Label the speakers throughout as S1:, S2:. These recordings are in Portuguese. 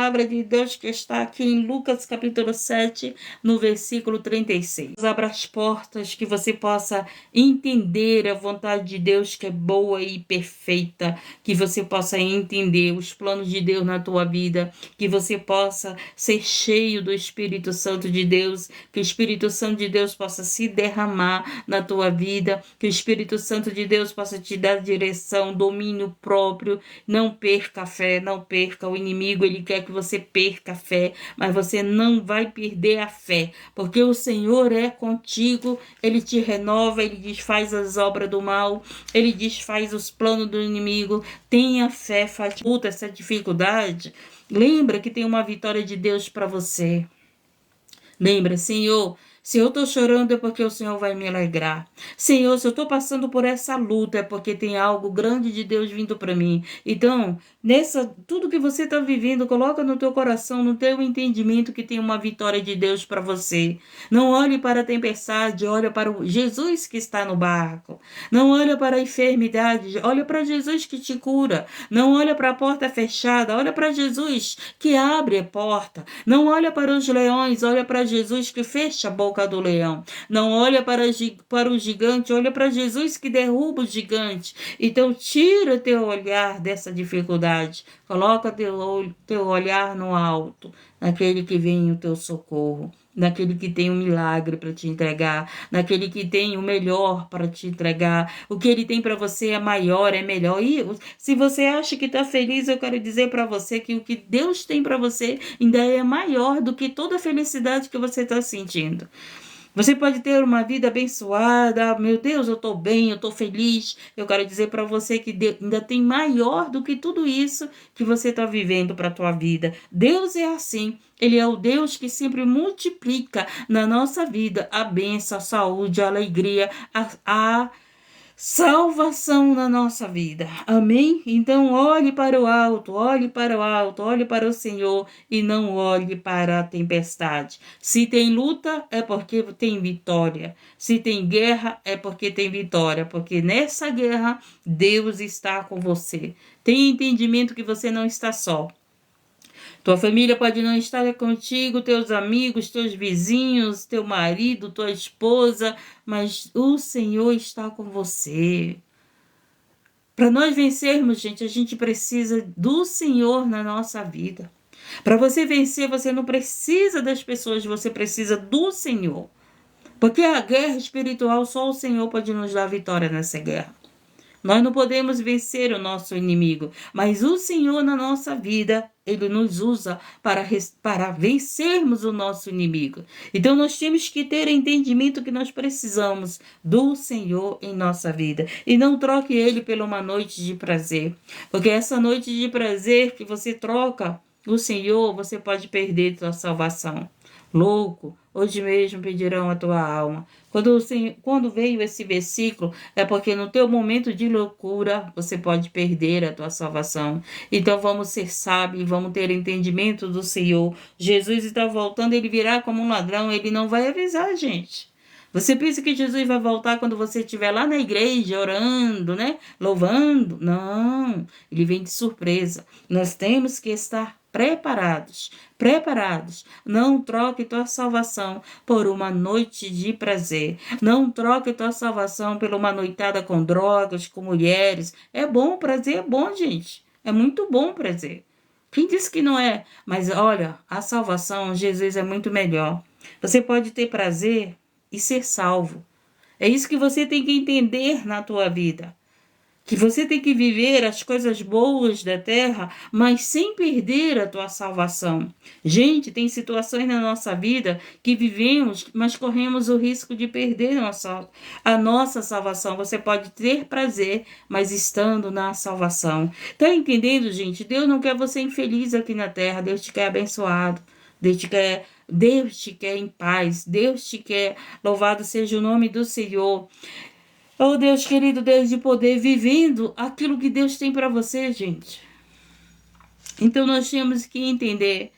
S1: palavra de Deus que está aqui em Lucas capítulo 7, no versículo 36. Abra as portas que você possa entender a vontade de Deus que é boa e perfeita, que você possa entender os planos de Deus na tua vida, que você possa ser cheio do Espírito Santo de Deus, que o Espírito Santo de Deus possa se derramar na tua vida, que o Espírito Santo de Deus possa te dar direção, domínio próprio. Não perca a fé, não perca. O inimigo, ele quer que você perca a fé, mas você não vai perder a fé, porque o Senhor é contigo, ele te renova, ele desfaz as obras do mal, ele desfaz os planos do inimigo. Tenha fé, faz luta essa dificuldade. Lembra que tem uma vitória de Deus para você. Lembra, Senhor, se eu estou chorando é porque o Senhor vai me alegrar. Senhor, se eu estou passando por essa luta é porque tem algo grande de Deus vindo para mim. Então, tudo que você está vivendo, coloca no teu coração, no teu entendimento que tem uma vitória de Deus para você. Não olhe para a tempestade, olha para o Jesus que está no barco. Não olha para a enfermidade, olha para Jesus que te cura. Não olha para a porta fechada, olha para Jesus que abre a porta. Não olha para os leões, olha para Jesus que fecha a boca do leão. Não olha para o gigante, olha para Jesus que derruba o gigante. Então tira teu olhar dessa dificuldade, coloca teu olhar no alto, naquele que vem o teu socorro, naquele que tem um milagre para te entregar, naquele que tem o melhor para te entregar. O que ele tem para você é maior, é melhor. E se você acha que está feliz, eu quero dizer para você que o que Deus tem para você ainda é maior do que toda a felicidade que você está sentindo. Você pode ter uma vida abençoada, meu Deus, eu estou bem, eu estou feliz. Eu quero dizer para você que ainda tem maior do que tudo isso que você está vivendo para a tua vida. Deus é assim, Ele é o Deus que sempre multiplica na nossa vida a bênção, a saúde, a alegria, a salvação na nossa vida. Amém? Então olhe para o alto, olhe para o alto, olhe para o Senhor e não olhe para a tempestade. Se tem luta, é porque tem vitória. Se tem guerra, é porque tem vitória. Porque nessa guerra, Deus está com você. Tenha entendimento que você não está só. Tua família pode não estar contigo, teus amigos, teus vizinhos, teu marido, tua esposa, mas o Senhor está com você. Para nós vencermos, gente, a gente precisa do Senhor na nossa vida. Para você vencer, você não precisa das pessoas, você precisa do Senhor. Porque a guerra espiritual, só o Senhor pode nos dar vitória nessa guerra. Nós não podemos vencer o nosso inimigo, mas o Senhor na nossa vida, Ele nos usa para vencermos o nosso inimigo. Então nós temos que ter entendimento que nós precisamos do Senhor em nossa vida. E não troque Ele por uma noite de prazer. Porque essa noite de prazer que você troca o Senhor, você pode perder sua salvação. Louco, hoje mesmo pedirão a tua alma. Quando veio esse versículo, é porque no teu momento de loucura, você pode perder a tua salvação. Então vamos ser sábios, vamos ter entendimento do Senhor. Jesus está voltando, Ele virá como um ladrão, Ele não vai avisar a gente. Você pensa que Jesus vai voltar quando você estiver lá na igreja, orando, né? Louvando? Não, Ele vem de surpresa. Nós temos que estar preparados. Não troque tua salvação por uma noite de prazer. Não troque tua salvação por uma noitada com drogas, com mulheres. É bom, prazer é bom, gente. É muito bom prazer. Quem disse que não é? Mas olha, a salvação, Jesus é muito melhor. Você pode ter prazer e ser salvo. É isso que você tem que entender na tua vida. Que você tem que viver as coisas boas da terra, mas sem perder a tua salvação. Gente, tem situações na nossa vida que vivemos, mas corremos o risco de perder a nossa salvação. Você pode ter prazer, mas estando na salvação. Tá entendendo, gente? Deus não quer você infeliz aqui na terra. Deus te quer abençoado. Deus te quer em paz. Deus te quer. Louvado seja o nome do Senhor. Oh, Deus querido, Deus de poder, vivendo aquilo que Deus tem para você, gente. Então nós temos que entender,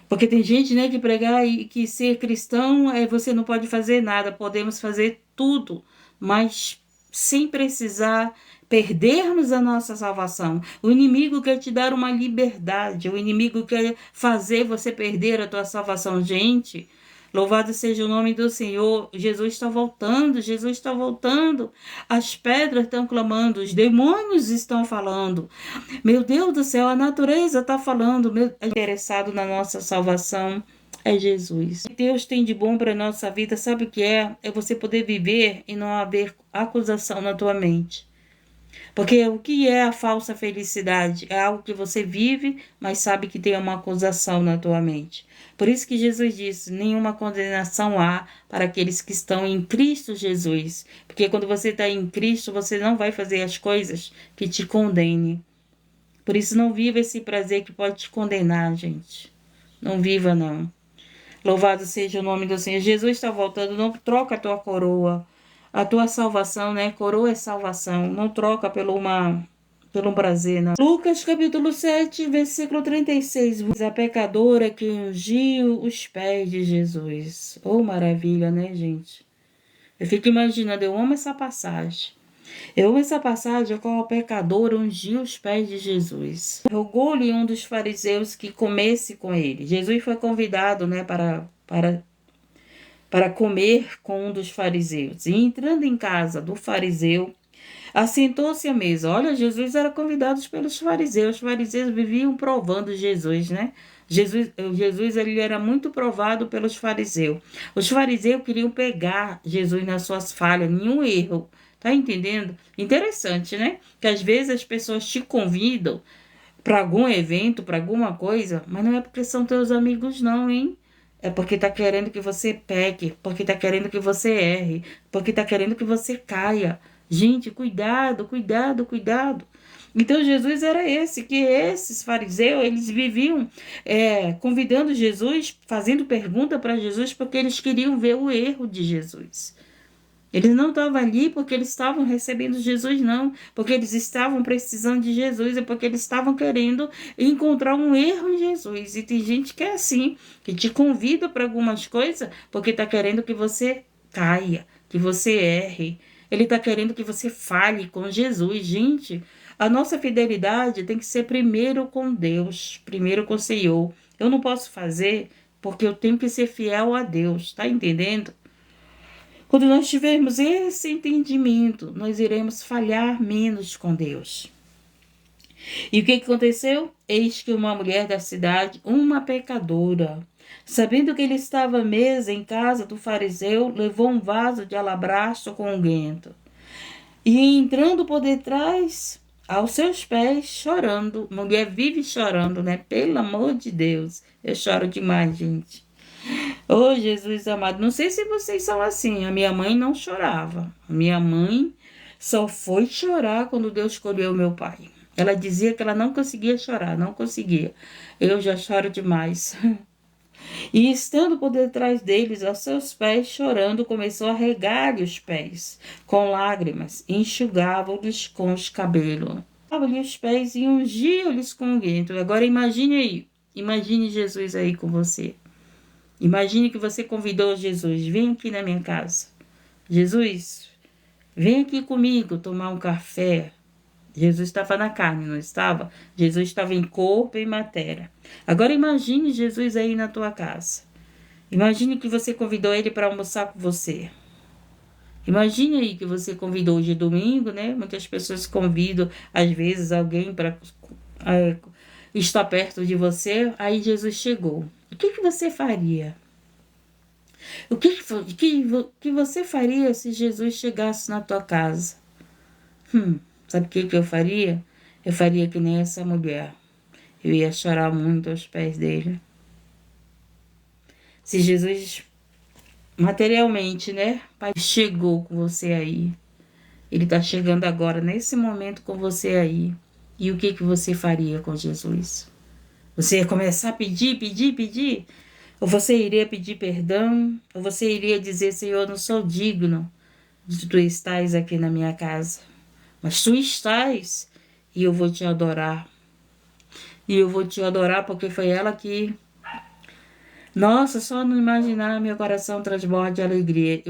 S1: porque tem gente, né, que pregar e que ser cristão você não pode fazer nada, podemos fazer tudo, mas sem precisar perdermos a nossa salvação. O inimigo quer te dar uma liberdade, o inimigo quer fazer você perder a tua salvação. Gente, louvado seja o nome do Senhor. Jesus está voltando, Jesus está voltando. As pedras estão clamando, os demônios estão falando. Meu Deus do céu, a natureza está falando. Interessado na nossa salvação é Jesus. O que Deus tem de bom para a nossa vida, sabe o que é? É você poder viver e não haver acusação na tua mente. Porque o que é a falsa felicidade? É algo que você vive, mas sabe que tem uma acusação na tua mente. Por isso que Jesus disse, nenhuma condenação há para aqueles que estão em Cristo Jesus. Porque quando você está em Cristo, você não vai fazer as coisas que te condenem. Por isso não viva esse prazer que pode te condenar, gente. Não viva, não. Louvado seja o nome do Senhor. Jesus está voltando, não troca a tua coroa. A tua salvação, né? Coroa é salvação. Não troca pelo um prazer, não. Lucas capítulo 7, versículo 36. A pecadora que ungiu os pés de Jesus. Oh, maravilha, né, gente? Eu fico imaginando, eu amo essa passagem. Eu amo essa passagem, a qual o pecador ungiu os pés de Jesus. Rogou-lhe um dos fariseus que comesse com ele. Jesus foi convidado, né, para comer com um dos fariseus. E entrando em casa do fariseu, assentou-se à mesa. Olha, Jesus era convidado pelos fariseus. Os fariseus viviam provando Jesus, né? Jesus ele era muito provado pelos fariseus. Os fariseus queriam pegar Jesus nas suas falhas, nenhum erro. Tá entendendo? Interessante, né? Que às vezes as pessoas te convidam para algum evento, para alguma coisa, mas não é porque são teus amigos, não, hein? É porque tá querendo que você peque, porque tá querendo que você erre, porque tá querendo que você caia. Gente, cuidado, cuidado, cuidado. Então Jesus era que esses fariseus, eles viviam convidando Jesus, fazendo pergunta para Jesus, porque eles queriam ver o erro de Jesus. Eles não estavam ali porque eles estavam recebendo Jesus, não. Porque eles estavam precisando de Jesus, é porque eles estavam querendo encontrar um erro em Jesus. E tem gente que é assim, que te convida para algumas coisas porque está querendo que você caia, que você erre. Ele está querendo que você fale com Jesus. Gente, a nossa fidelidade tem que ser primeiro com Deus, primeiro com o Senhor. Eu não posso fazer porque eu tenho que ser fiel a Deus, tá entendendo? Quando nós tivermos esse entendimento, nós iremos falhar menos com Deus. E o que aconteceu? Eis que uma mulher da cidade, uma pecadora, sabendo que ele estava à mesa em casa do fariseu, levou um vaso de alabastro com unguento. E entrando por detrás, aos seus pés, chorando. Mulher vive chorando, né? Pelo amor de Deus. Eu choro demais, gente. Oh, Jesus amado, não sei se vocês são assim. A minha mãe não chorava. A minha mãe só foi chorar quando Deus escolheu meu pai. Ela dizia que ela não conseguia chorar, não conseguia. Eu já choro demais. E estando por detrás deles, aos seus pés, chorando, começou a regar-lhe os pés com lágrimas, enxugava-lhes com os cabelos. Lavava-lhe os pés e ungia-lhes com unguento. Agora imagine aí, imagine Jesus aí com você. Imagine que você convidou Jesus, vem aqui na minha casa. Jesus, vem aqui comigo tomar um café. Jesus estava na carne, não estava? Jesus estava em corpo e matéria. Agora imagine Jesus aí na tua casa. Imagine que você convidou ele para almoçar com você. Imagine aí que você convidou hoje domingo, né? Muitas pessoas convidam, às vezes, alguém para estar perto de você. Aí Jesus chegou. O que você faria? O que você faria se Jesus chegasse na tua casa? Sabe o que eu faria? Eu faria que nem essa mulher. Eu ia chorar muito aos pés dele. Se Jesus, materialmente, né? Pai, chegou com você aí. Ele está chegando agora, nesse momento, com você aí. E o que você faria com Jesus? Você ia começar a pedir? Ou você iria pedir perdão? Ou você iria dizer, Senhor, eu não sou digno de tu estás aqui na minha casa. Mas tu estás e eu vou te adorar. E eu vou te adorar porque foi ela que... Nossa, só não imaginar, meu coração transborda de alegria.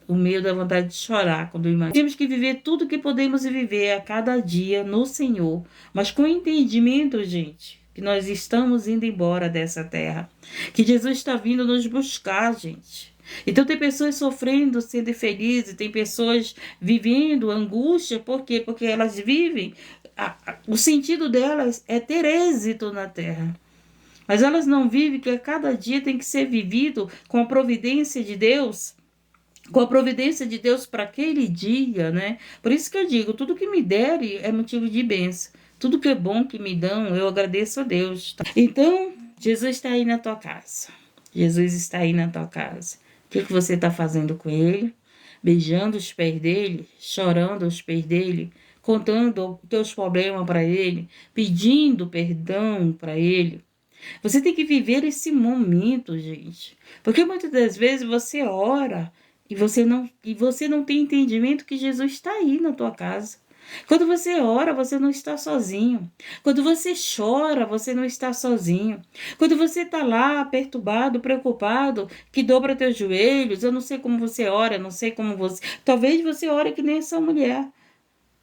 S1: O medo dá vontade de chorar quando imagino. Temos que viver tudo que podemos viver a cada dia no Senhor, mas com entendimento, gente, que nós estamos indo embora dessa terra, que Jesus está vindo nos buscar, gente. Então tem pessoas sofrendo, sendo infelizes, tem pessoas vivendo angústia, por quê? Porque elas vivem, o sentido delas é ter êxito na terra. Mas elas não vivem que a cada dia tem que ser vivido com a providência de Deus, com a providência de Deus para aquele dia, né? Por isso que eu digo, tudo que me derem é motivo de bênção. Tudo que é bom que me dão, eu agradeço a Deus. Tá? Então, Jesus está aí na tua casa. Jesus está aí na tua casa. O que você está fazendo com ele? Beijando os pés dele, chorando aos pés dele, contando os teus problemas para ele, pedindo perdão para ele. Você tem que viver esse momento, gente. Porque muitas das vezes você ora e você não tem entendimento que Jesus está aí na tua casa. Quando você ora, você não está sozinho. Quando você chora, você não está sozinho. Quando você está lá perturbado, preocupado, que dobra teus joelhos, eu não sei como você ora, eu não sei como você... Talvez você ore que nem essa mulher,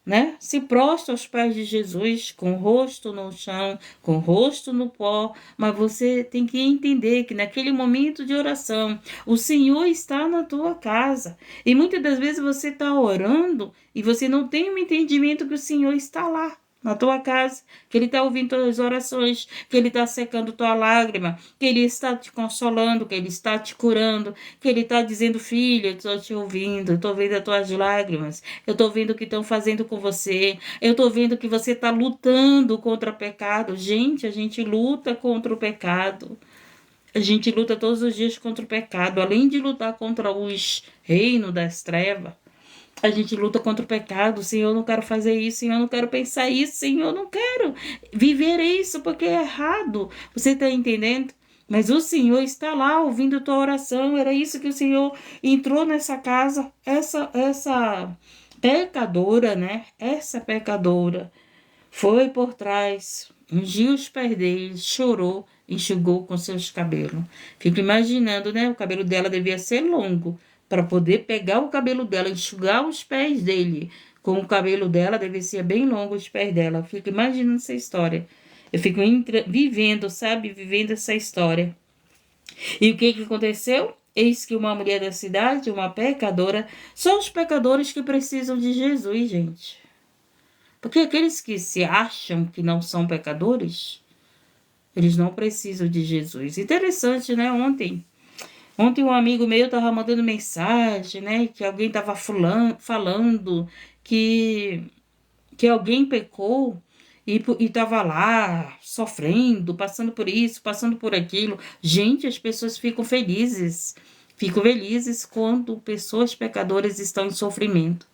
S1: né? Se prostra aos pés de Jesus, com o rosto no chão, com o rosto no pó, mas você tem que entender que naquele momento de oração, o Senhor está na tua casa, e muitas das vezes você está orando e você não tem o entendimento que o Senhor está lá na tua casa, que Ele está ouvindo tuas orações, que Ele está secando tua lágrima, que Ele está te consolando, que Ele está te curando, que Ele está dizendo, filha, eu estou te ouvindo, eu estou vendo as tuas lágrimas, eu estou vendo o que estão fazendo com você, eu estou vendo que você está lutando contra o pecado. Gente, a gente luta contra o pecado. A gente luta todos os dias contra o pecado, além de lutar contra os reinos das trevas. A gente luta contra o pecado. Senhor, eu não quero fazer isso. Senhor, eu não quero pensar isso. Senhor, eu não quero viver isso porque é errado. Você está entendendo? Mas o Senhor está lá ouvindo tua oração. Era isso que o Senhor entrou nessa casa. Essa pecadora, né? Essa pecadora foi por trás, ungiu os pés dele, chorou, enxugou com seus cabelos. Fico imaginando, né? O cabelo dela devia ser longo, para poder pegar o cabelo dela, enxugar os pés dele. Com o cabelo dela, devia ser bem longo os pés dela. Fico imaginando essa história. Eu fico vivendo, sabe? Vivendo essa história. E o que aconteceu? Eis que uma mulher da cidade, uma pecadora, são os pecadores que precisam de Jesus, gente. Porque aqueles que se acham que não são pecadores, eles não precisam de Jesus. Interessante, né? Ontem um amigo meu estava mandando mensagem, né? Que alguém estava falando que alguém pecou e estava lá sofrendo, passando por isso, passando por aquilo. Gente, as pessoas ficam felizes. Ficam felizes quando pessoas pecadoras estão em sofrimento.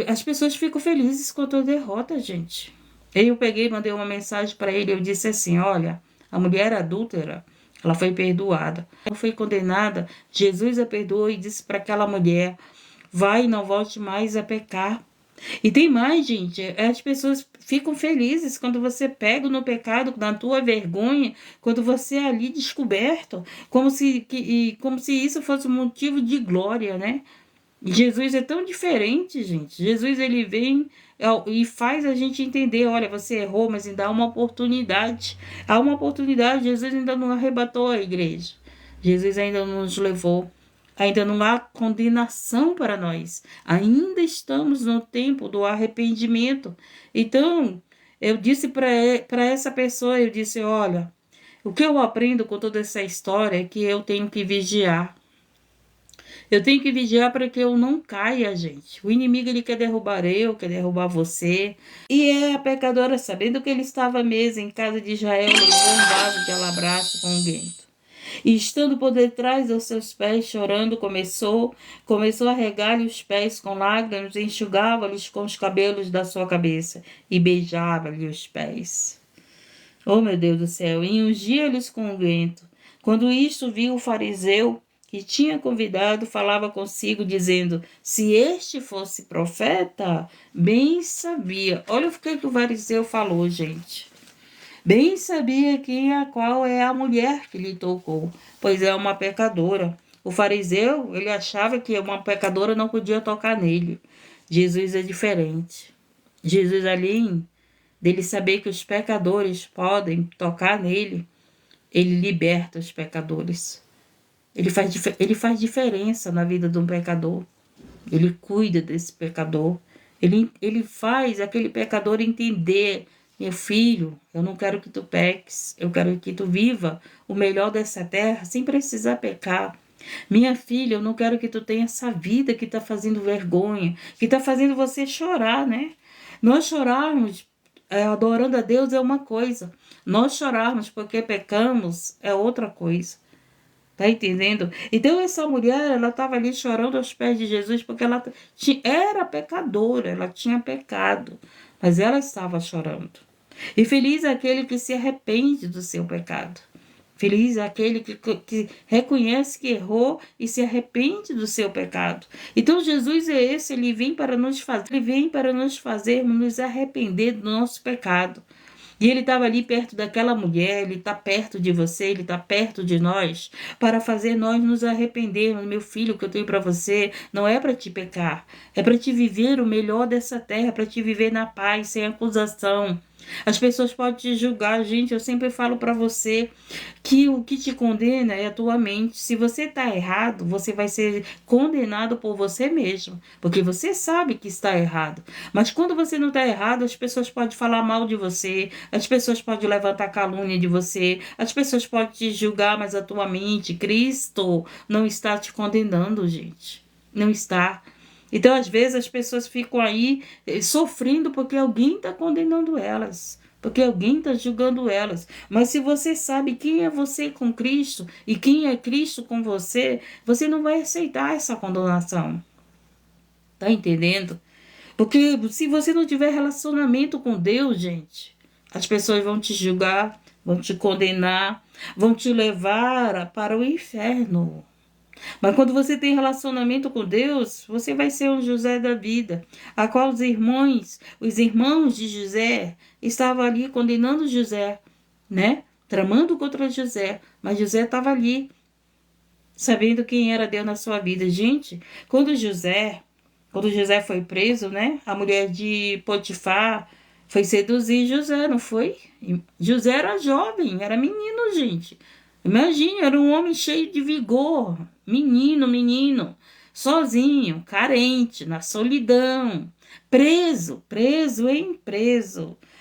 S1: As pessoas ficam felizes com a tua derrota, gente. Eu peguei e mandei uma mensagem para ele. Eu disse assim, olha, a mulher adúltera, ela foi perdoada. Ela foi condenada. Jesus a perdoou e disse para aquela mulher, vai e não volte mais a pecar. E tem mais, gente. As pessoas ficam felizes quando você pega no pecado, na tua vergonha, quando você é ali descoberto, como se isso fosse um motivo de glória, né? Jesus é tão diferente, gente. Jesus, ele vem e faz a gente entender, olha, você errou, mas ainda há uma oportunidade. Há uma oportunidade, Jesus ainda não arrebatou a igreja. Jesus ainda não nos levou. Ainda não há condenação para nós. Ainda estamos no tempo do arrependimento. Então, eu disse para essa pessoa, eu disse, olha, o que eu aprendo com toda essa história é que eu tenho que vigiar. Eu tenho que vigiar para que eu não caia, gente. O inimigo, ele quer derrubar eu, quer derrubar você. E a pecadora, sabendo que ele estava à mesa em casa de Israel, levou um vaso de alabastro com unguento. E estando por detrás dos seus pés, chorando, começou a regar-lhe os pés com lágrimas, enxugava-lhes com os cabelos da sua cabeça e beijava-lhe os pés. Oh, meu Deus do céu! E ungia-lhes com unguento. Quando isto viu o fariseu, que tinha convidado, falava consigo, dizendo, se este fosse profeta, bem sabia. Olha o que o fariseu falou, gente. Bem sabia qual é a mulher que lhe tocou, pois é uma pecadora. O fariseu, ele achava que uma pecadora não podia tocar nele. Jesus é diferente. Jesus ali, dele saber que os pecadores podem tocar nele, ele liberta os pecadores. Ele faz diferença na vida de um pecador. Ele cuida desse pecador. Ele faz aquele pecador entender: meu filho, eu não quero que tu peques, eu quero que tu viva o melhor dessa terra sem precisar pecar. Minha filha, eu não quero que tu tenha essa vida que está fazendo vergonha, que está fazendo você chorar, né? Nós chorarmos adorando a Deus é uma coisa, nós chorarmos porque pecamos é outra coisa. Tá entendendo? Então essa mulher, ela estava ali chorando aos pés de Jesus porque ela era pecadora, ela tinha pecado, mas ela estava chorando. E feliz é aquele que se arrepende do seu pecado. Feliz é aquele que reconhece que errou e se arrepende do seu pecado. Então Jesus é esse, ele vem para nos fazermos nos arrepender do nosso pecado. E ele estava ali perto daquela mulher, ele está perto de você, ele está perto de nós, para fazer nós nos arrependermos. Meu filho, o que eu tenho para você não é para te pecar, é para te viver o melhor dessa terra, para te viver na paz, sem acusação. As pessoas podem te julgar, gente. Eu sempre falo para você que o que te condena é a tua mente. Se você está errado, você vai ser condenado por você mesmo, porque você sabe que está errado. Mas quando você não está errado, as pessoas podem falar mal de você, as pessoas podem levantar calúnia de você, as pessoas podem te julgar, mas a tua mente, Cristo, não está te condenando, gente. Não está. Então, às vezes, as pessoas ficam aí sofrendo porque alguém está condenando elas, porque alguém está julgando elas. Mas se você sabe quem é você com Cristo e quem é Cristo com você, você não vai aceitar essa condenação. Tá entendendo? Porque se você não tiver relacionamento com Deus, gente, as pessoas vão te julgar, vão te condenar, vão te levar para o inferno. Mas quando você tem relacionamento com Deus, você vai ser um José da vida, a qual os irmãos de José estavam ali condenando José, né? Tramando contra José, mas José estava ali, sabendo quem era Deus na sua vida. Gente, quando José foi preso, né? A mulher de Potifar foi seduzir José, não foi? José era jovem, era menino, gente. Imagine, era um homem cheio de vigor, menino, sozinho, carente, na solidão, preso.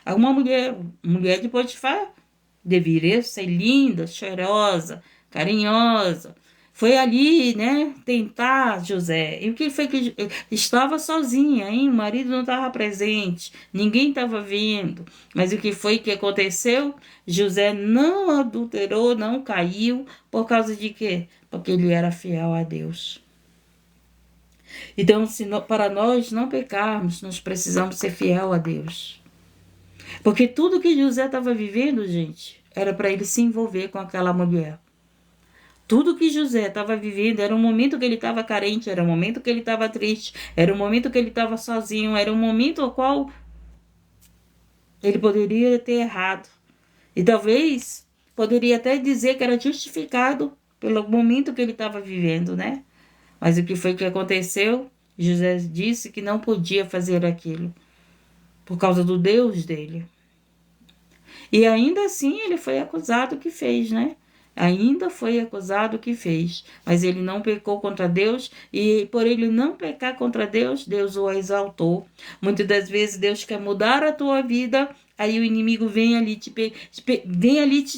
S1: Uma mulher de Potifar deveria ser linda, cheirosa, carinhosa. Foi ali, né, tentar José. E o que foi que estava sozinha, hein? O marido não estava presente, ninguém estava vendo. Mas o que foi que aconteceu? José não adulterou, não caiu, por causa de quê? Porque ele era fiel a Deus. Então, para nós não pecarmos, nós precisamos ser fiel a Deus. Porque tudo que José estava vivendo, gente, era para ele se envolver com aquela mulher. Tudo que José estava vivendo era um momento que ele estava carente, era um momento que ele estava triste, era um momento que ele estava sozinho, era um momento ao qual ele poderia ter errado. E talvez poderia até dizer que era justificado pelo momento que ele estava vivendo, né? Mas o que foi que aconteceu? José disse que não podia fazer aquilo por causa do Deus dele. E ainda assim ele foi acusado que fez, né? Ainda foi acusado que fez, mas ele não pecou contra Deus, e por ele não pecar contra Deus, Deus o exaltou. Muitas das vezes Deus quer mudar a tua vida, aí o inimigo vem ali te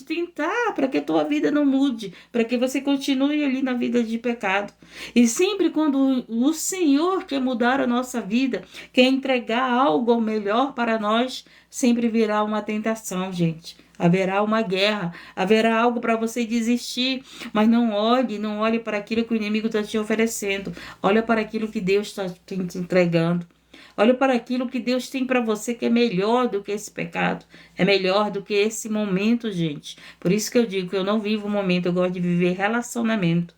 S1: tentar para que a tua vida não mude, para que você continue ali na vida de pecado. E sempre quando o Senhor quer mudar a nossa vida, quer entregar algo melhor para nós, sempre virá uma tentação, gente. Haverá uma guerra, haverá algo para você desistir, mas não olhe para aquilo que o inimigo está te oferecendo. Olha para aquilo que Deus está te entregando. Olha para aquilo que Deus tem para você, que é melhor do que esse pecado, é melhor do que esse momento, gente. Por isso que eu digo que eu não vivo o momento, eu gosto de viver relacionamento.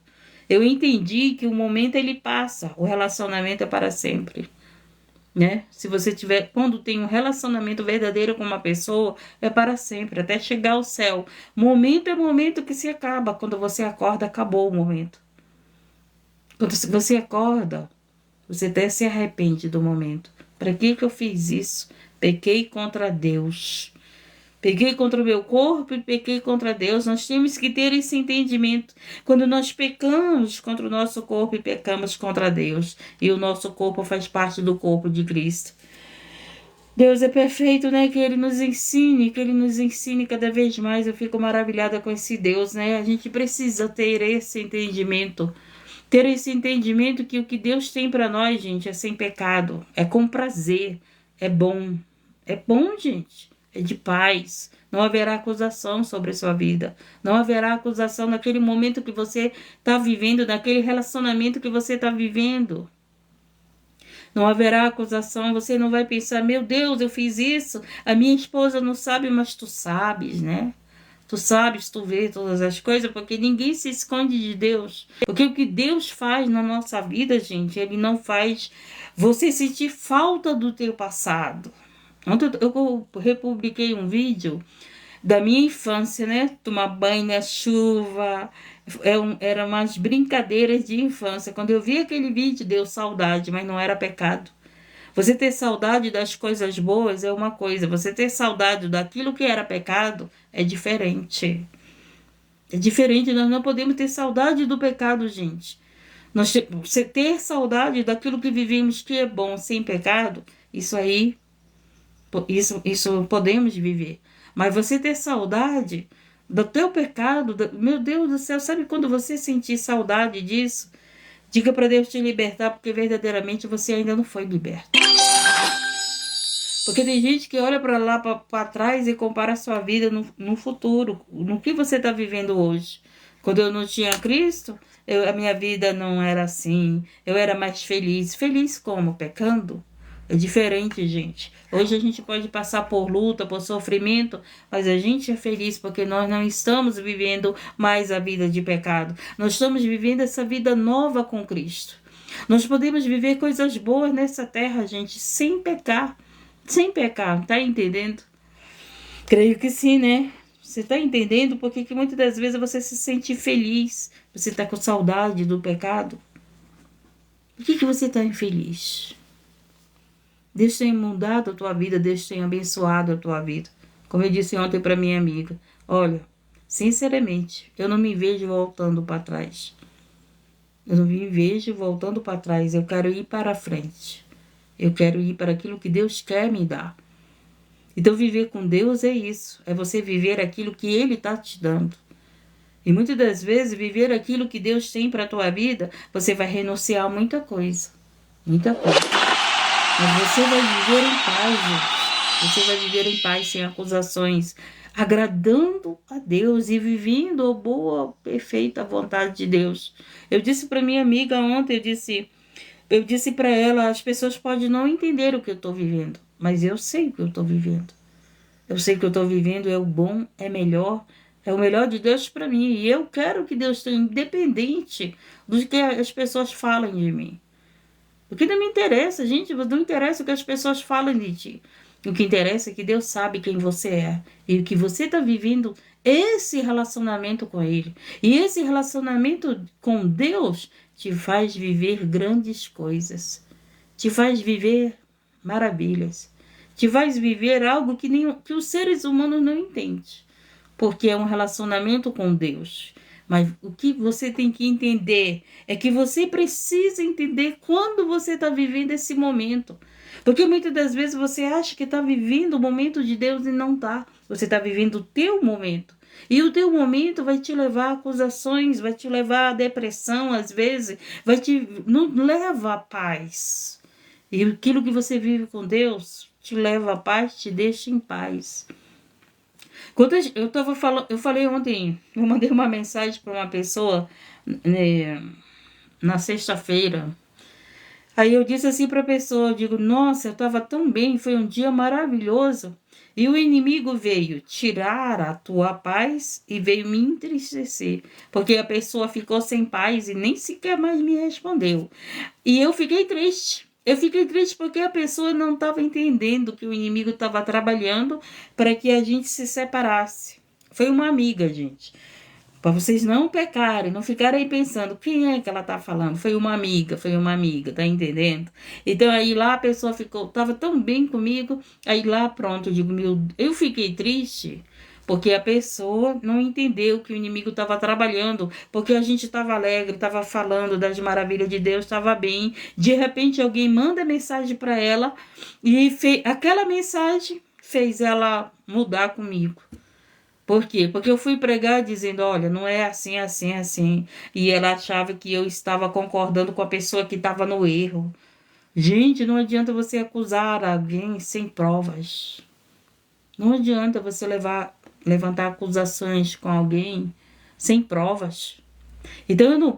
S1: Eu entendi que o momento ele passa, o relacionamento é para sempre. Né? Se você tiver, quando tem um relacionamento verdadeiro com uma pessoa, é para sempre, até chegar ao céu. Momento é momento que se acaba. Quando você acorda, acabou o momento. Quando você acorda, você até se arrepende do momento. Para que eu fiz isso? Pequei contra Deus. Pequei contra o meu corpo e pequei contra Deus. Nós temos que ter esse entendimento. Quando nós pecamos contra o nosso corpo e pecamos contra Deus. E o nosso corpo faz parte do corpo de Cristo. Deus é perfeito, né? Que Ele nos ensine cada vez mais. Eu fico maravilhada com esse Deus, né? A gente precisa ter esse entendimento. Ter esse entendimento que o que Deus tem para nós, gente, é sem pecado. É com prazer. É bom. É bom, gente. É de paz. Não haverá acusação sobre a sua vida. Não haverá acusação naquele momento que você está vivendo, naquele relacionamento que você está vivendo. Não haverá acusação, você não vai pensar, meu Deus, eu fiz isso, a minha esposa não sabe, mas tu sabes, né? Tu sabes, tu vês todas as coisas, porque ninguém se esconde de Deus. Porque o que Deus faz na nossa vida, gente, Ele não faz você sentir falta do teu passado. Ontem eu republiquei um vídeo da minha infância, né? Tomar banho na chuva, eram umas brincadeiras de infância. Quando eu vi aquele vídeo, deu saudade, mas não era pecado. Você ter saudade das coisas boas é uma coisa, você ter saudade daquilo que era pecado é diferente. É diferente, nós não podemos ter saudade do pecado, gente. Você ter saudade daquilo que vivemos que é bom sem pecado, isso aí, isso podemos viver. Mas você ter saudade do teu pecado, meu Deus do céu, sabe quando você sentir saudade disso? Diga para Deus te libertar, porque verdadeiramente você ainda não foi liberto. Porque tem gente que olha para lá, para trás e compara a sua vida no futuro, no que você está vivendo hoje. Quando eu não tinha Cristo, a minha vida não era assim, eu era mais feliz. Feliz como? Pecando? É diferente, gente. Hoje a gente pode passar por luta, por sofrimento, mas a gente é feliz porque nós não estamos vivendo mais a vida de pecado. Nós estamos vivendo essa vida nova com Cristo. Nós podemos viver coisas boas nessa terra, gente, sem pecar. Sem pecar, tá entendendo? Creio que sim, né? Você tá entendendo porque que muitas das vezes você se sente feliz, você tá com saudade do pecado? Por que você tá infeliz? Deus tem mudado a tua vida, Deus tem abençoado a tua vida. Como eu disse ontem para minha amiga, olha, sinceramente, eu não me vejo voltando para trás. Eu não me vejo voltando para trás, eu quero ir para frente. Eu quero ir para aquilo que Deus quer me dar. Então, viver com Deus é isso. É você viver aquilo que Ele está te dando. E muitas das vezes, viver aquilo que Deus tem para a tua vida, você vai renunciar a muita coisa. Muita coisa. Mas você vai viver em paz, gente. Você vai viver em paz, sem acusações. Agradando a Deus e vivendo a boa, perfeita vontade de Deus. Eu disse para minha amiga ontem, eu disse para ela, as pessoas podem não entender o que eu estou vivendo, mas eu sei o que eu estou vivendo. Eu sei que eu estou vivendo é o bom, é o melhor de Deus para mim. E eu quero que Deus esteja independente do que as pessoas falem de mim. O que não me interessa, gente, não interessa o que as pessoas falam de ti. O que interessa é que Deus sabe quem você é e o que você está vivendo, esse relacionamento com Ele. E esse relacionamento com Deus te faz viver grandes coisas, te faz viver maravilhas, te faz viver algo que os seres humanos não entendem, porque é um relacionamento com Deus. Mas o que você tem que entender é que você precisa entender quando você está vivendo esse momento. Porque muitas das vezes você acha que está vivendo o momento de Deus e não está. Você está vivendo o teu momento. E o teu momento vai te levar a acusações, vai te levar a depressão, às vezes, não leva a paz. E aquilo que você vive com Deus te leva a paz, te deixa em paz. Quando eu falei ontem, eu mandei uma mensagem para uma pessoa, né, na sexta-feira. Aí eu disse assim para a pessoa, eu digo, nossa, eu estava tão bem, foi um dia maravilhoso. E o inimigo veio tirar a tua paz e veio me entristecer, porque a pessoa ficou sem paz e nem sequer mais me respondeu. E eu fiquei triste. Eu fiquei triste porque a pessoa não estava entendendo que o inimigo estava trabalhando para que a gente se separasse. Foi uma amiga, gente. Para vocês não pecarem, não ficarem aí pensando, quem é que ela tá falando? Foi uma amiga, tá entendendo? Então aí lá a pessoa ficou, tava tão bem comigo, aí lá pronto, eu digo, eu fiquei triste, porque a pessoa não entendeu que o inimigo estava trabalhando, porque a gente estava alegre, estava falando das maravilhas de Deus, estava bem. De repente alguém manda mensagem para ela e aquela mensagem fez ela mudar comigo. Por quê? Porque eu fui pregar dizendo, olha, não é assim, assim, assim. E ela achava que eu estava concordando com a pessoa que estava no erro. Gente, não adianta você acusar alguém sem provas. Não adianta você levantar acusações com alguém sem provas. Então eu não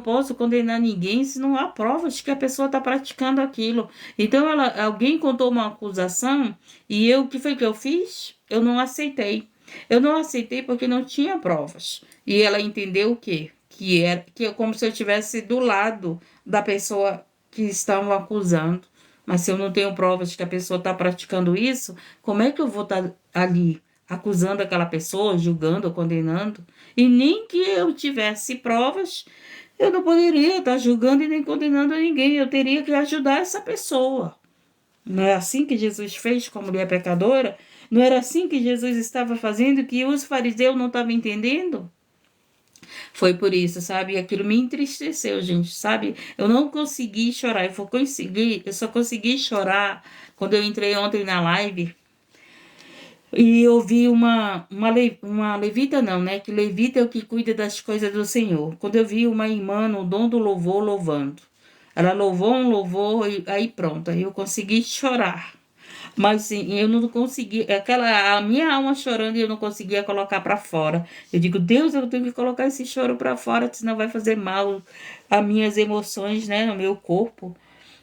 S1: posso condenar ninguém se não há provas que a pessoa está praticando aquilo. Então alguém contou uma acusação e o que foi que eu fiz? Eu não aceitei. Eu não aceitei porque não tinha provas. E ela entendeu o quê? Que é como se eu estivesse do lado da pessoa que estavam acusando. Mas se eu não tenho provas que a pessoa está praticando isso, como é que eu vou estar ali acusando aquela pessoa, julgando ou condenando? E nem que eu tivesse provas, eu não poderia estar julgando e nem condenando ninguém. Eu teria que ajudar essa pessoa. Não é assim que Jesus fez com a mulher pecadora? Não era assim que Jesus estava fazendo, que os fariseus não estavam entendendo? Foi por isso, sabe? E aquilo me entristeceu, gente, sabe? Eu não consegui chorar. Eu só consegui chorar quando eu entrei ontem na live e ouvi uma levita, não, né? Que levita é o que cuida das coisas do Senhor. Quando eu vi uma irmã no dom do louvor louvando. Ela louvou um louvor e aí pronto, aí eu consegui chorar. Mas sim, eu não consegui, a minha alma chorando e eu não conseguia colocar para fora. Eu digo, Deus, eu tenho que colocar esse choro para fora, senão vai fazer mal às minhas emoções, né, no meu corpo.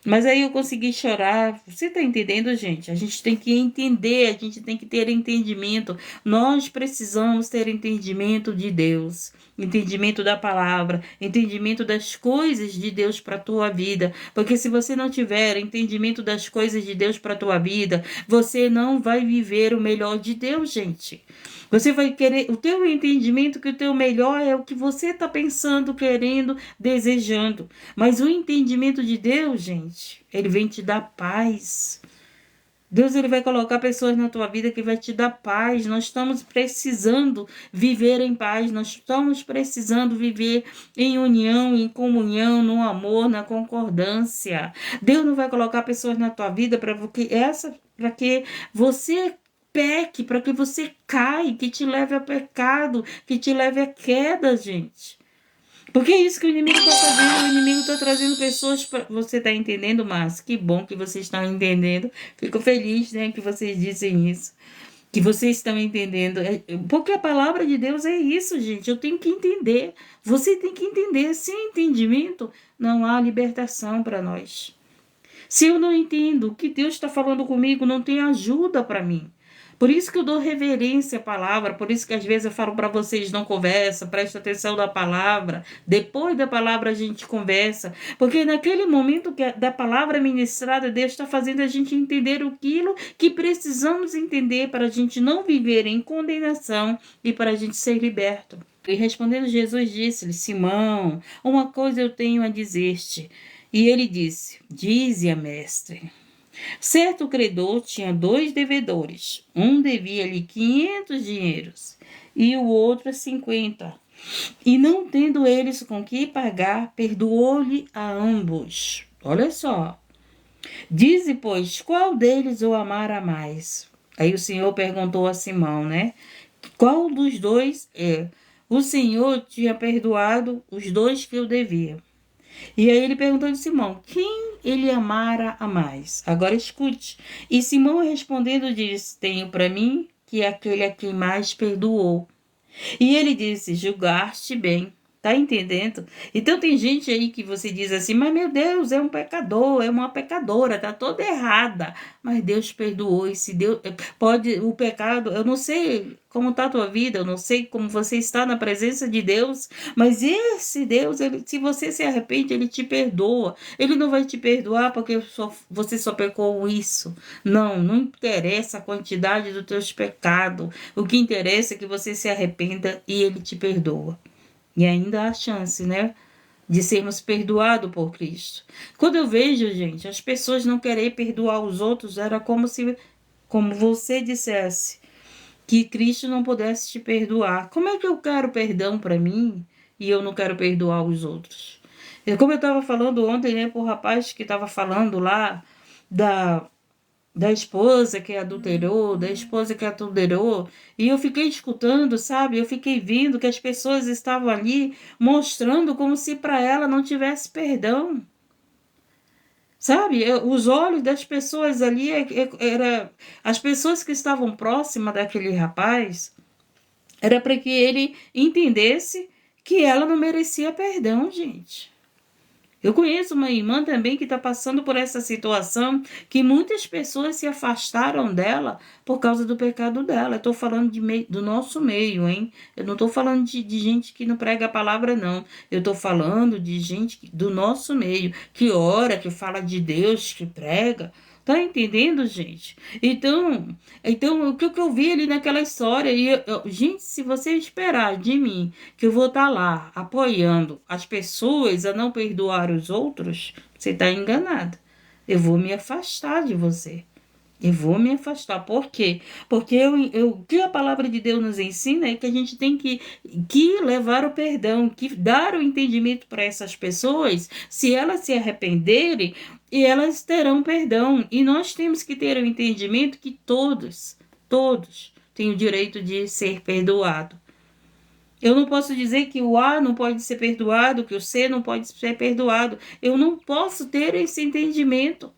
S1: Mas aí eu consegui chorar. Você tá entendendo, gente? A gente tem que entender, a gente tem que ter entendimento. Nós precisamos ter entendimento de Deus, entendimento da palavra, entendimento das coisas de Deus para a tua vida. Porque se você não tiver entendimento das coisas de Deus para a tua vida, você não vai viver o melhor de Deus, gente. Você vai querer, o teu entendimento que o teu melhor é o que você está pensando, querendo, desejando. Mas o entendimento de Deus, gente, ele vem te dar paz. Deus, ele vai colocar pessoas na tua vida que vai te dar paz. Nós estamos precisando viver em paz. Nós estamos precisando viver em união, em comunhão, no amor, na concordância. Deus não vai colocar pessoas na tua vida para que você peque, para que você caia, que te leve a pecado, que te leve a queda, gente. Porque é isso que o inimigo está fazendo. O inimigo está trazendo pessoas para. Você está entendendo, Márcio? Que bom que vocês estão entendendo. Fico feliz, né, que vocês dizem isso. Que vocês estão entendendo. Porque a palavra de Deus é isso, gente. Eu tenho que entender. Você tem que entender. Sem entendimento, não há libertação para nós. Se eu não entendo o que Deus está falando comigo, não tem ajuda para mim. Por isso que eu dou reverência à palavra, por isso que às vezes eu falo para vocês, não conversa, presta atenção na palavra. Depois da palavra a gente conversa, porque naquele momento da palavra ministrada, Deus está fazendo a gente entender aquilo que precisamos entender para a gente não viver em condenação e para a gente ser liberto. E respondendo, Jesus disse-lhe, Simão, uma coisa eu tenho a dizer-te. E ele disse, dize-a, mestre. Certo credor tinha 2 devedores. Um devia-lhe 500 dinheiros e o outro 50. E não tendo eles com que pagar, perdoou-lhe a ambos. Olha só. Dize, pois, qual deles o amara mais? Aí o Senhor perguntou a Simão, né? Qual dos dois é? O Senhor tinha perdoado os 2 que eu devia. E aí ele perguntou de Simão, quem ele amara a mais? Agora escute. E Simão respondendo disse, tenho para mim que é aquele a quem mais perdoou. E ele disse, julgaste bem. Tá entendendo? Então tem gente aí que você diz assim, mas meu Deus, é um pecador, é uma pecadora, tá toda errada. Mas Deus perdoou, e se Deus pode o pecado, eu não sei como tá a tua vida, eu não sei como você está na presença de Deus, mas esse Deus, se você se arrepende, ele te perdoa. Ele não vai te perdoar porque você só pecou isso. Não, não interessa a quantidade dos teus pecados. O que interessa é que você se arrependa e ele te perdoa. E ainda há chance, né? De sermos perdoados por Cristo. Quando eu vejo, gente, as pessoas não querer perdoar os outros, era como se, como você dissesse, que Cristo não pudesse te perdoar. Como é que eu quero perdão para mim e eu não quero perdoar os outros? Como eu estava falando ontem, né, para o rapaz que estava falando lá da da esposa que adulterou, da esposa que adulterou, e eu fiquei escutando, sabe? Eu fiquei vendo que as pessoas estavam ali mostrando como se para ela não tivesse perdão. Sabe? Os olhos das pessoas ali era as pessoas que estavam próximas daquele rapaz, era para que ele entendesse que ela não merecia perdão, gente. Eu conheço uma irmã também que está passando por essa situação, que muitas pessoas se afastaram dela por causa do pecado dela. Eu estou falando do nosso meio, hein? Eu não estou falando de gente que não prega a palavra, não. Eu estou falando de gente do nosso meio, que ora, que fala de Deus, que prega. Tá entendendo, gente? Então o que eu vi ali naquela história, gente, se você esperar de mim que eu vou estar lá apoiando as pessoas a não perdoar os outros, você está enganado. Eu vou me afastar de você. Eu vou me afastar. Por quê? Porque o que a palavra de Deus nos ensina é que a gente tem que levar o perdão, que dar o entendimento para essas pessoas, se elas se arrependerem, e elas terão perdão. E nós temos que ter o entendimento que todos têm o direito de ser perdoado. Eu não posso dizer que o A não pode ser perdoado, que o C não pode ser perdoado. Eu não posso ter esse entendimento.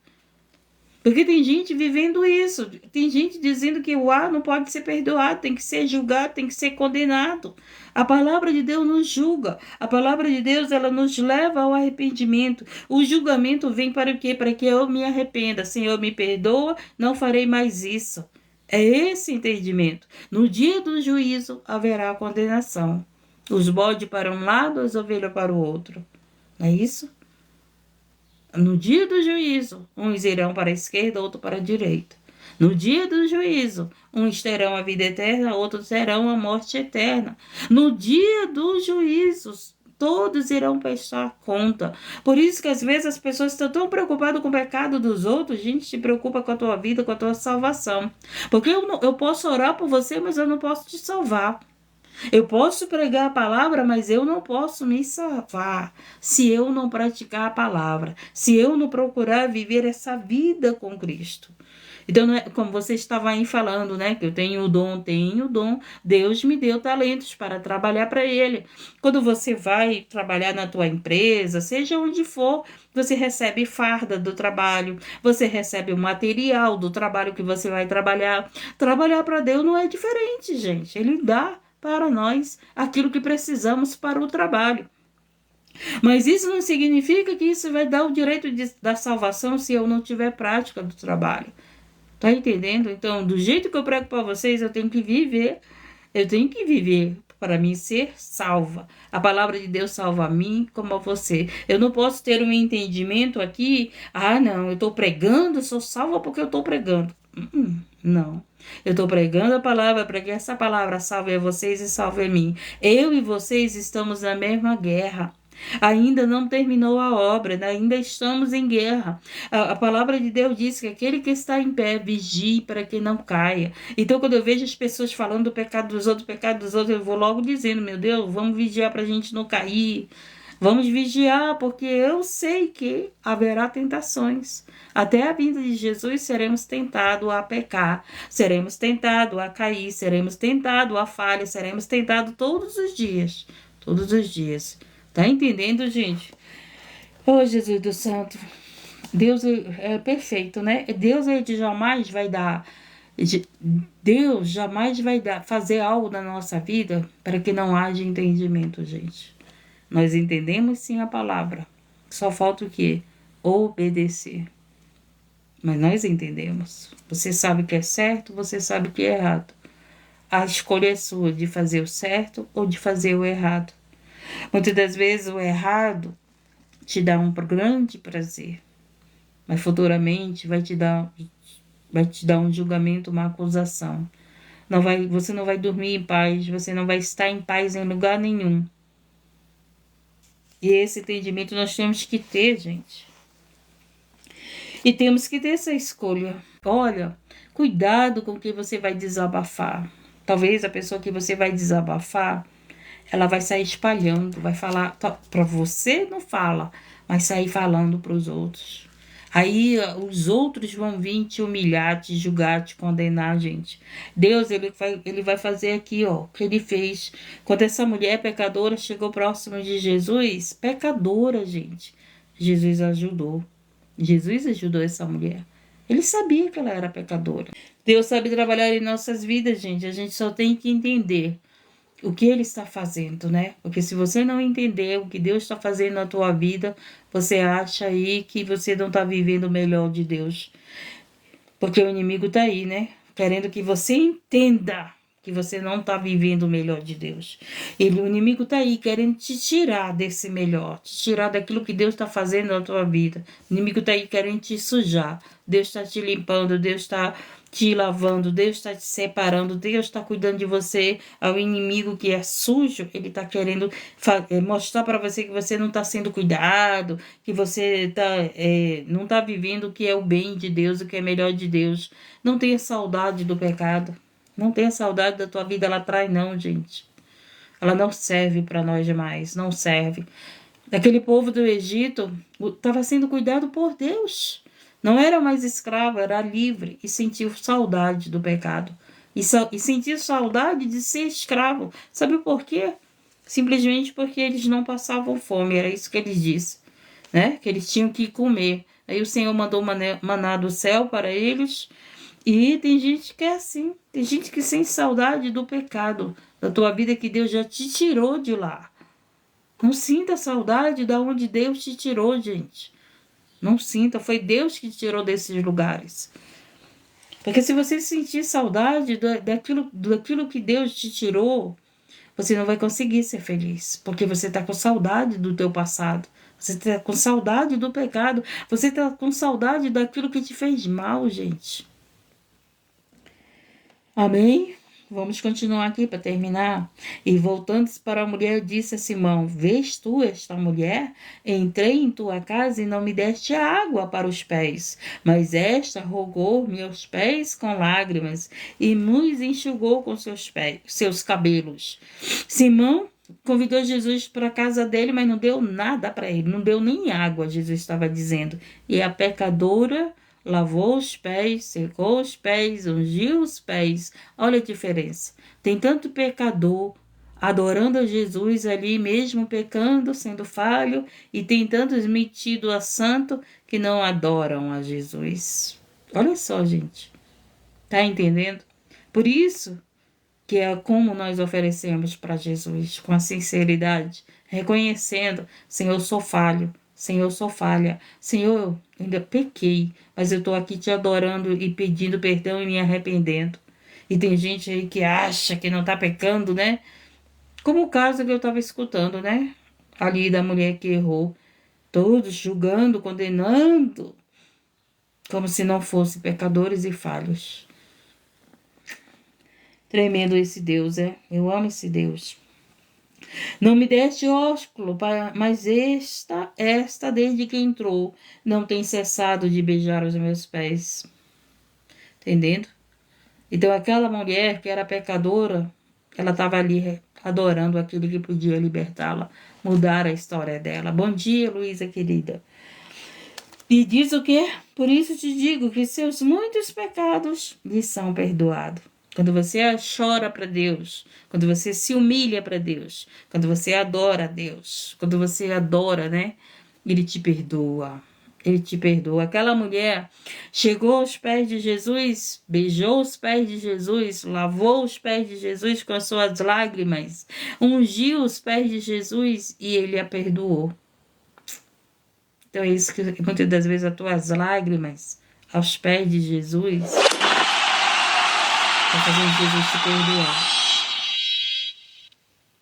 S1: Porque tem gente vivendo isso. Tem gente dizendo que o A não pode ser perdoado, tem que ser julgado, tem que ser condenado. A palavra de Deus nos julga. A palavra de Deus, ela nos leva ao arrependimento. O julgamento vem para o quê? Para que eu me arrependa. Senhor, me perdoa, não farei mais isso. É esse entendimento. No dia do juízo haverá condenação. Os bodes para um lado, as ovelhas para o outro. Não é isso? No dia do juízo, uns irão para a esquerda, outros para a direita. No dia do juízo, uns terão a vida eterna, outros terão a morte eterna. No dia do juízo, todos irão prestar conta. Por isso que às vezes as pessoas estão tão preocupadas com o pecado dos outros, gente, se preocupa com a tua vida, com a tua salvação. Porque eu posso orar por você, mas eu não posso te salvar. Eu posso pregar a palavra, mas eu não posso me salvar se eu não praticar a palavra, se eu não procurar viver essa vida com Cristo. Então, como você estava aí falando, né? Que eu tenho o dom, Deus me deu talentos para trabalhar para Ele. Quando você vai trabalhar na tua empresa, seja onde for, você recebe farda do trabalho, você recebe o material do trabalho que você vai trabalhar. Trabalhar para Deus não é diferente, gente. Ele dá para nós aquilo que precisamos para o trabalho. Mas isso não significa que isso vai dar o direito da salvação se eu não tiver prática do trabalho. Tá entendendo? Então, do jeito que eu prego para vocês, eu tenho que viver para mim ser salva. A palavra de Deus salva a mim como a você. Eu não posso ter um entendimento aqui, não, eu estou pregando, sou salva porque eu estou pregando. Não. Eu estou pregando a palavra para que essa palavra salve a vocês e salve a mim. Eu e vocês estamos na mesma guerra. Ainda não terminou a obra, ainda estamos em guerra. A palavra de Deus diz que aquele que está em pé, vigie para que não caia. Então, quando eu vejo as pessoas falando do pecado dos outros, eu vou logo dizendo, meu Deus, vamos vigiar para a gente não cair. Vamos vigiar, porque eu sei que haverá tentações. Até a vinda de Jesus seremos tentados a pecar, seremos tentados a cair, seremos tentados a falha, seremos tentados todos os dias. Todos os dias. Tá entendendo, gente? Oh, Jesus do Santo. Deus é perfeito, né? Deus jamais vai dar. Deus jamais vai fazer algo na nossa vida para que não haja entendimento, gente. Nós entendemos sim a palavra. Só falta o quê? Obedecer. Mas nós entendemos. Você sabe o que é certo, você sabe o que é errado. A escolha é sua de fazer o certo ou de fazer o errado. Muitas das vezes o errado te dá um grande prazer, mas futuramente vai te dar um julgamento, uma acusação. Você não vai dormir em paz, você não vai estar em paz em lugar nenhum. E esse entendimento nós temos que ter, gente. E temos que ter essa escolha. Olha, cuidado com o que você vai desabafar. Talvez a pessoa que você vai desabafar, ela vai sair espalhando, vai falar para você, não fala, mas sair falando para os outros. Aí os outros vão vir te humilhar, te julgar, te condenar, gente. Deus, ele vai fazer aqui, ó, o que ele fez. Quando essa mulher pecadora chegou próximo de Jesus, pecadora, gente, Jesus ajudou. Jesus ajudou essa mulher. Ele sabia que ela era pecadora. Deus sabe trabalhar em nossas vidas, gente. A gente só tem que entender o que ele está fazendo, né? Porque se você não entender o que Deus está fazendo na tua vida, você acha aí que você não está vivendo o melhor de Deus. Porque o inimigo está aí, né? Querendo que você entenda que você não está vivendo o melhor de Deus. O inimigo está aí querendo te tirar desse melhor, te tirar daquilo que Deus está fazendo na tua vida. O inimigo está aí querendo te sujar. Deus está te limpando, Deus está te lavando, Deus está te separando, Deus está cuidando de você. Ao inimigo que é sujo, ele está querendo mostrar para você que você não está sendo cuidado, que você não está vivendo o que é o bem de Deus, o que é melhor de Deus. Não tenha saudade do pecado. Não tenha saudade da tua vida lá atrás, não, gente. Ela não serve para nós demais, não serve. Aquele povo do Egito estava sendo cuidado por Deus. Não era mais escravo, era livre e sentiu saudade do pecado. E sentiu saudade de ser escravo. Sabe por quê? Simplesmente porque eles não passavam fome, era isso que eles disse, né? Que eles tinham que comer. Aí o Senhor mandou maná do céu para eles. E tem gente que é assim, tem gente que sente saudade do pecado, da tua vida que Deus já te tirou de lá. Não sinta saudade da onde Deus te tirou, gente. Não sinta, foi Deus que te tirou desses lugares. Porque se você sentir saudade daquilo que Deus te tirou, você não vai conseguir ser feliz, porque você está com saudade do teu passado. Você está com saudade do pecado. Você está com saudade daquilo que te fez mal, gente. Amém? Vamos continuar aqui para terminar. E voltando-se para a mulher, disse a Simão: Vês tu esta mulher? Entrei em tua casa e não me deste água para os pés, mas esta rogou meus pés com lágrimas e nos enxugou com seus cabelos. Simão convidou Jesus para a casa dele, mas não deu nada para ele, não deu nem água, Jesus estava dizendo. E a pecadora lavou os pés, secou os pés, ungiu os pés. Olha a diferença. Tem tanto pecador adorando a Jesus ali mesmo, pecando, sendo falho, e tem tantos metidos a santo que não adoram a Jesus. Olha só, gente. Tá entendendo? Por isso que é como nós oferecemos para Jesus, com a sinceridade, reconhecendo, Senhor, eu sou falho, Senhor, eu sou falha, Senhor, eu ainda pequei, mas eu estou aqui te adorando e pedindo perdão e me arrependendo. E tem gente aí que acha que não está pecando, né? Como o caso que eu estava escutando, né? Ali da mulher que errou, todos julgando, condenando, como se não fossem pecadores e falhos. Tremendo esse Deus, é? Eu amo esse Deus. Não me deste ósculo, mas esta desde que entrou, não tem cessado de beijar os meus pés. Entendendo? Então aquela mulher que era pecadora, ela estava ali adorando aquele que podia libertá-la, mudar a história dela. Bom dia, Luísa querida. E diz o quê? Por isso te digo que seus muitos pecados lhe são perdoados. Quando você chora para Deus, quando você se humilha para Deus, quando você adora a Deus, quando você adora, né? Ele te perdoa. Ele te perdoa. Aquela mulher chegou aos pés de Jesus, beijou os pés de Jesus, lavou os pés de Jesus com as suas lágrimas, ungiu os pés de Jesus e ele a perdoou. Então é isso que muitas das vezes as tuas lágrimas aos pés de Jesus vai fazer Jesus te perdoar.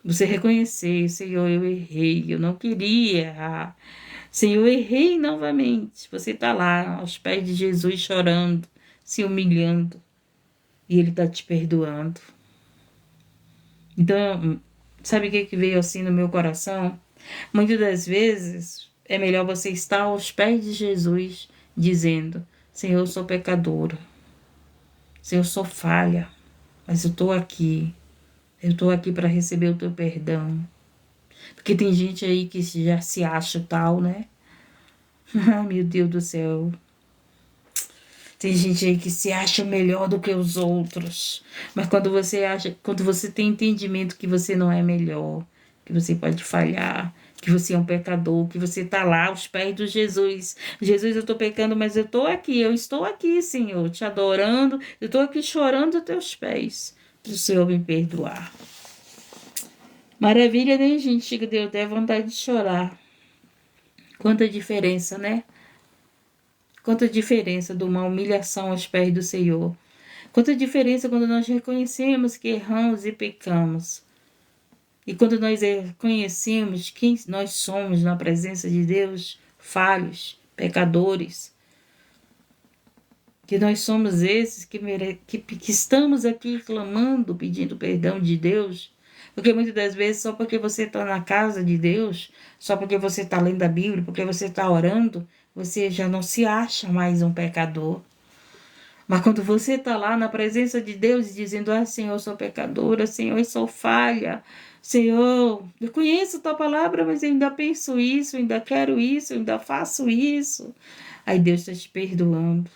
S1: Você reconhecer, Senhor, eu errei, eu não queria errar. Senhor, eu errei novamente. Você está lá aos pés de Jesus chorando, se humilhando e Ele está te perdoando. Então, sabe o que veio assim no meu coração? Muitas das vezes é melhor você estar aos pés de Jesus dizendo: Senhor, eu sou pecadora. Senhor, eu sou falha, mas eu estou aqui. Eu estou aqui para receber o teu perdão. Porque tem gente aí que já se acha tal, né? Ah, meu Deus do céu. Tem gente aí que se acha melhor do que os outros. Mas quando você tem entendimento que você não é melhor, que você pode falhar, que você é um pecador, que você está lá aos pés de Jesus. Jesus, eu estou pecando, mas eu estou aqui, Senhor, te adorando, eu estou aqui chorando aos teus pés, para o Senhor me perdoar. Maravilha, né, gente? Chega, deu até vontade de chorar. Quanta diferença, né? Quanta diferença de uma humilhação aos pés do Senhor. Quanta diferença quando nós reconhecemos que erramos e pecamos. E quando nós reconhecemos quem nós somos na presença de Deus, falhos, pecadores, que nós somos esses que estamos aqui clamando, pedindo perdão de Deus, porque muitas das vezes só porque você está na casa de Deus, só porque você está lendo a Bíblia, porque você está orando, você já não se acha mais um pecador. Mas quando você está lá na presença de Deus e dizendo: ah, Senhor, eu sou pecadora, Senhor, eu sou falha, Senhor, eu conheço a tua palavra, mas eu ainda penso isso, eu ainda quero isso, eu ainda faço isso. Aí Deus está te perdoando.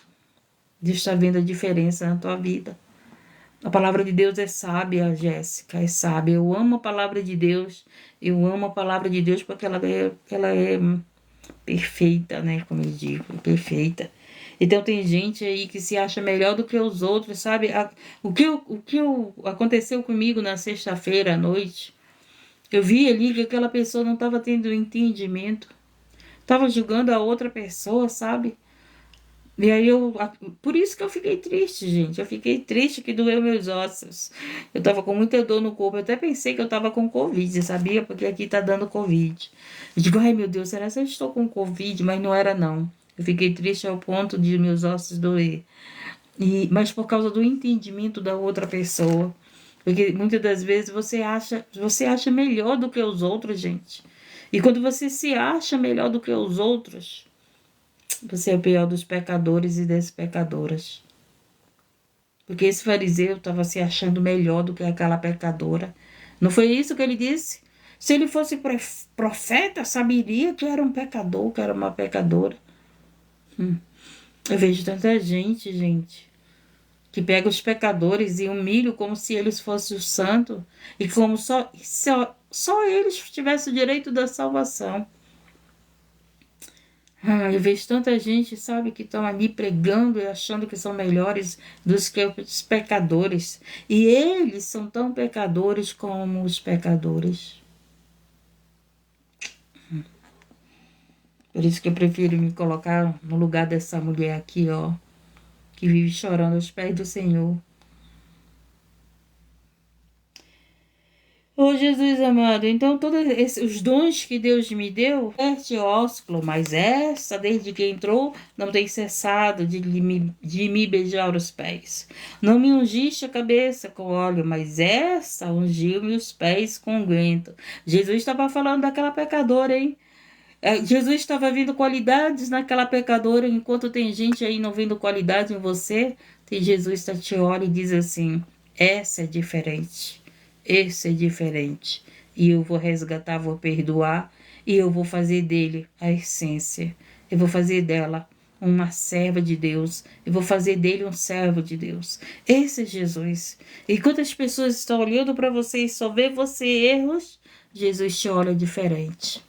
S1: Deus está vendo a diferença na tua vida. A palavra de Deus é sábia, Jéssica, é sábia. Eu amo a palavra de Deus. Eu amo a palavra de Deus porque ela é perfeita, né? Como eu digo, perfeita. Então tem gente aí que se acha melhor do que os outros, sabe? O que aconteceu comigo na sexta-feira à noite, eu vi ali que aquela pessoa não estava tendo entendimento. Estava julgando a outra pessoa, sabe? E aí por isso que eu fiquei triste, gente. Eu fiquei triste que doeu meus ossos. Eu tava com muita dor no corpo. Eu até pensei que eu tava com Covid, sabia? Porque aqui tá dando Covid. Eu digo, ai meu Deus, será que eu estou com Covid? Mas não era não. Eu fiquei triste ao ponto de meus ossos doer. Mas por causa do entendimento da outra pessoa. Porque muitas das vezes você acha melhor do que os outros, gente. E quando você se acha melhor do que os outros, você é o pior dos pecadores e das pecadoras. Porque esse fariseu estava se achando melhor do que aquela pecadora. Não foi isso que ele disse? Se ele fosse profeta, saberia que era um pecador, que era uma pecadora. Eu vejo tanta gente, que pega os pecadores e humilha como se eles fossem o santo e como só eles tivessem o direito da salvação. Eu vejo tanta gente, sabe, que estão ali pregando e achando que são melhores dos que os pecadores. E eles são tão pecadores como os pecadores. Por isso que eu prefiro me colocar no lugar dessa mulher aqui, ó, que vive chorando aos pés do Senhor. Ô Jesus amado, então todos os dons que Deus me deu, este ósculo, mas essa, desde que entrou, não tem cessado de me beijar os pés. Não me ungiste a cabeça com óleo, mas essa ungiu-me os pés com unguento. Jesus estava falando daquela pecadora, hein? Jesus estava vendo qualidades naquela pecadora, enquanto tem gente aí não vendo qualidade em você, tem Jesus que te olha e diz assim, essa é diferente. Esse é diferente. E eu vou resgatar, vou perdoar. E eu vou fazer dele a essência. Eu vou fazer dela uma serva de Deus. Eu vou fazer dele um servo de Deus. Esse é Jesus. E quando as pessoas estão olhando para você e só vê você erros, Jesus te olha diferente.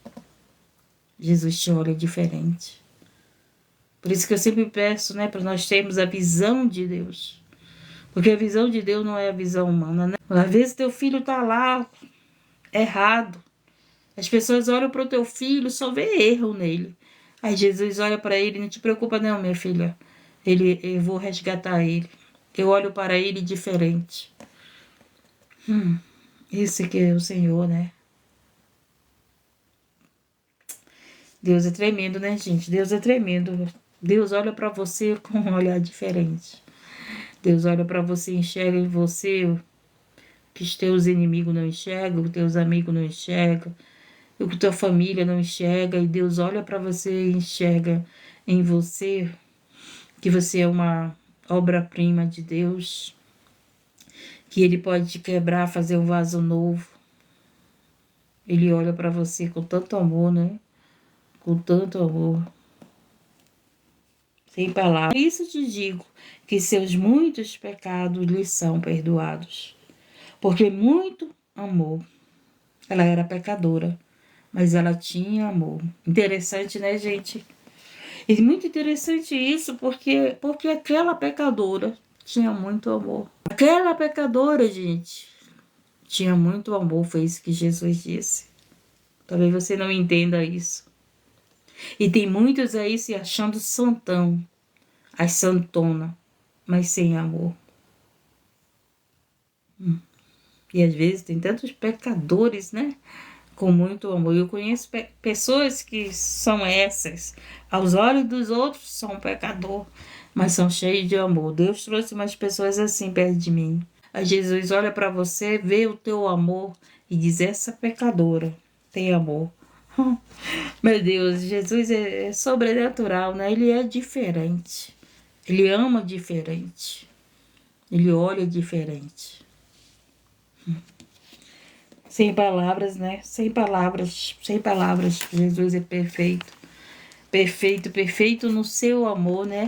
S1: Jesus te olha diferente. Por isso que eu sempre peço, né, para nós termos a visão de Deus. Porque a visão de Deus não é a visão humana, né? Às vezes teu filho tá lá errado. As pessoas olham para o teu filho, só vê erro nele. Aí Jesus olha para ele, não te preocupa não, minha filha. Eu vou resgatar ele. Eu olho para ele diferente. Esse que é o Senhor, né? Deus é tremendo, né, gente? Deus é tremendo. Deus olha para você com um olhar diferente. Deus olha para você, enxerga em você o que os teus inimigos não enxergam, o que teus amigos não enxergam, o que tua família não enxerga. E Deus olha para você e enxerga em você que você é uma obra-prima de Deus, que Ele pode te quebrar, fazer um vaso novo. Ele olha para você com tanto amor, né? Com tanto amor. Sem palavras. Por isso te digo que seus muitos pecados lhe são perdoados. Porque muito amor. Ela era pecadora, mas ela tinha amor. Interessante, né, gente? E muito interessante isso, porque aquela pecadora tinha muito amor. Aquela pecadora, gente, tinha muito amor, foi isso que Jesus disse. Talvez você não entenda isso. E tem muitos aí se achando santão, as santona, mas sem amor. E às vezes tem tantos pecadores, né? Com muito amor. Eu conheço pessoas que são essas. Aos olhos dos outros são um pecador, mas são cheios de amor. Deus trouxe umas pessoas assim perto de mim. Aí Jesus olha para você, vê o teu amor e diz: essa pecadora tem amor. Meu Deus, Jesus é sobrenatural, né? Ele é diferente. Ele ama diferente. Ele olha diferente. Sem palavras, né? Sem palavras, sem palavras. Jesus é perfeito. Perfeito, perfeito no seu amor, né?